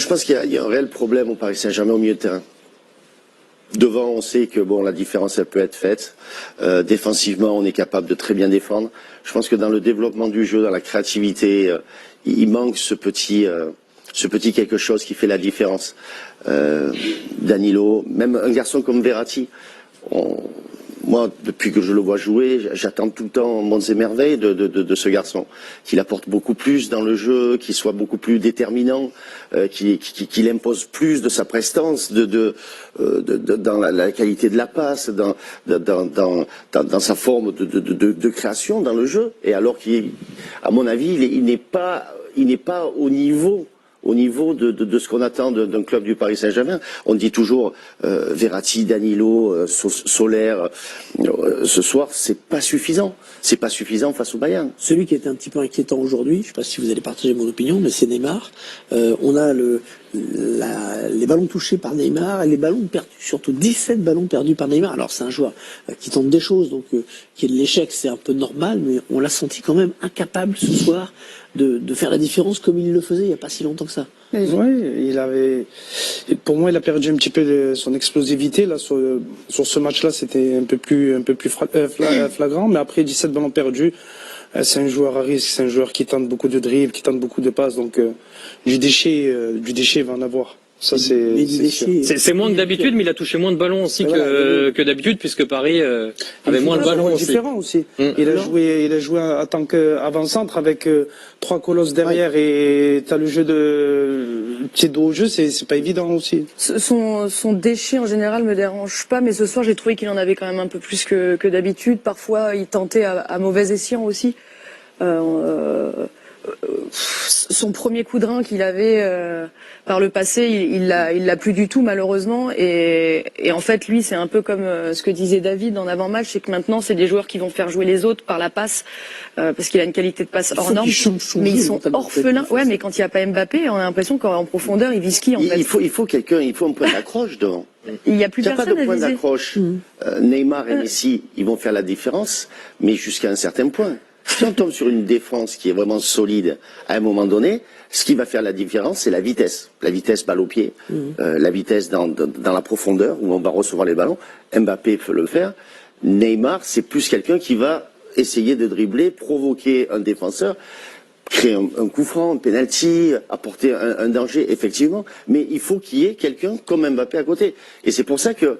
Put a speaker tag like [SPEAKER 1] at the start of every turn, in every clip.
[SPEAKER 1] je pense qu'il y a un réel problème au Paris Saint-Germain au milieu de terrain. Devant, on sait que bon, la différence, elle peut être faite. Défensivement, on est capable de très bien défendre. Je pense que dans le développement du jeu, dans la créativité, il manque ce petit quelque chose qui fait la différence. Danilo, même un garçon comme Verratti. Moi, depuis que je le vois jouer, j'attends tout le temps monts et merveilles de ce garçon. Qu'il apporte beaucoup plus dans le jeu, qu'il soit beaucoup plus déterminant, qu'il impose plus de sa prestance, dans la qualité de la passe, dans sa forme de création dans le jeu. Et alors à mon avis, il n'est pas au niveau de ce qu'on attend d'un club du Paris Saint-Germain. On dit toujours Verratti, Danilo, Soler. Ce soir, c'est pas suffisant. C'est pas suffisant face au Bayern.
[SPEAKER 2] Celui qui est un petit peu inquiétant aujourd'hui, je ne sais pas si vous allez partager mon opinion, mais c'est Neymar. On a les ballons touchés par Neymar et les ballons perdus, surtout 17 ballons perdus par Neymar. Alors c'est un joueur qui tente des choses, donc qui est de l'échec, c'est un peu normal, mais on l'a senti quand même incapable ce soir de faire la différence comme il le faisait il n'y a pas si longtemps que ça.
[SPEAKER 3] Oui, pour moi, il a perdu un petit peu de son explosivité là sur ce match-là. C'était un peu plus flagrant, mais après 17 ballons perdus, c'est un joueur à risque, c'est un joueur qui tente beaucoup de dribbles, qui tente beaucoup de passes, donc du déchet, il va en avoir. Ça,
[SPEAKER 4] c'est moins que d'habitude, mais il a touché moins de ballons aussi que d'habitude, puisque Paris avait moins de ballons aussi.
[SPEAKER 3] Différent aussi. Il a joué en tant qu'avant-centre avec 3 colosses derrière et t'as le jeu de pied dos au jeu, c'est pas évident aussi.
[SPEAKER 5] Son déchet en général me dérange pas, mais ce soir j'ai trouvé qu'il en avait quand même un peu plus que d'habitude. Parfois il tentait à mauvais escient aussi. Son premier coup de rein qu'il avait par le passé, il l'a plus du tout malheureusement. Et en fait, lui, c'est un peu comme ce que disait David en avant-match, c'est que maintenant, c'est des joueurs qui vont faire jouer les autres par la passe, parce qu'il a une qualité de passe hors norme. Mais ils sont orphelins. Ouais, mais quand il n'y a pas Mbappé, on a l'impression qu'en profondeur, il vise qui en fait.
[SPEAKER 1] Il faut un point d'accroche devant.
[SPEAKER 5] Il n'y a plus personne à viser.
[SPEAKER 1] Il n'y a pas de point d'accroche. Neymar et Messi, ils vont faire la différence, mais jusqu'à un certain point. Si on tombe sur une défense qui est vraiment solide, à un moment donné, ce qui va faire la différence, c'est la vitesse. La vitesse balle au pied, la vitesse dans la profondeur où on va recevoir les ballons. Mbappé peut le faire. Neymar, c'est plus quelqu'un qui va essayer de dribbler, provoquer un défenseur, créer un coup franc, un penalty, apporter un danger, effectivement. Mais il faut qu'il y ait quelqu'un comme Mbappé à côté. Et c'est pour ça que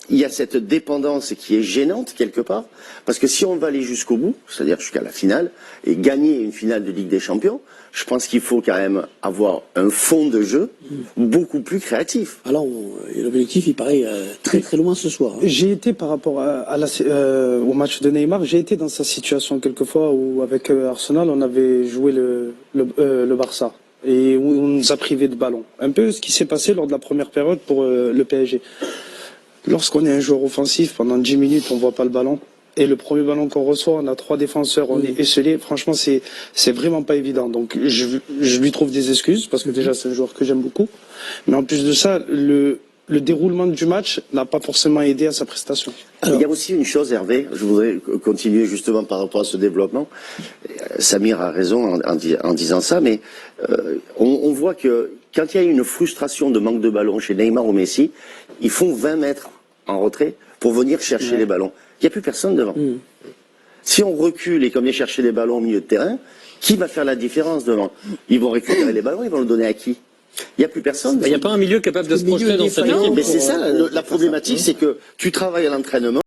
[SPEAKER 1] il y a cette dépendance qui est gênante quelque part, parce que si on va aller jusqu'au bout, c'est-à-dire jusqu'à la finale, et gagner une finale de Ligue des Champions, je pense qu'il faut quand même avoir un fond de jeu beaucoup plus créatif.
[SPEAKER 2] Alors, l'objectif, il paraît très très loin ce soir.
[SPEAKER 3] J'ai été par rapport au match de Neymar, j'ai été dans sa situation quelquefois où avec Arsenal, on avait joué le Barça. Et où on nous a privé de ballon. Un peu ce qui s'est passé lors de la première période pour le PSG. Lorsqu'on est un joueur offensif, pendant 10 minutes, on voit pas le ballon. Et le premier ballon qu'on reçoit, on a 3 défenseurs, on est esselé. Franchement, c'est vraiment pas évident. Donc, je lui trouve des excuses, parce que déjà, c'est un joueur que j'aime beaucoup. Mais en plus de ça, le déroulement du match n'a pas forcément aidé à sa prestation.
[SPEAKER 1] Alors, il y a aussi une chose, Hervé, je voudrais continuer justement par rapport à ce développement. Samir a raison en disant ça, mais on voit que quand il y a une frustration de manque de ballon chez Neymar ou Messi, ils font 20 mètres en retrait pour venir chercher les ballons. Il n'y a plus personne devant. Si on recule et qu'on vient chercher les ballons au milieu de terrain, qui va faire la différence devant? Ils vont récupérer les ballons, ils vont le donner à qui? Il n'y a plus personne.
[SPEAKER 4] Il n'y a pas un milieu capable de se projeter dans cette équipe.
[SPEAKER 1] Mais c'est ça, la problématique, c'est que tu travailles à l'entraînement.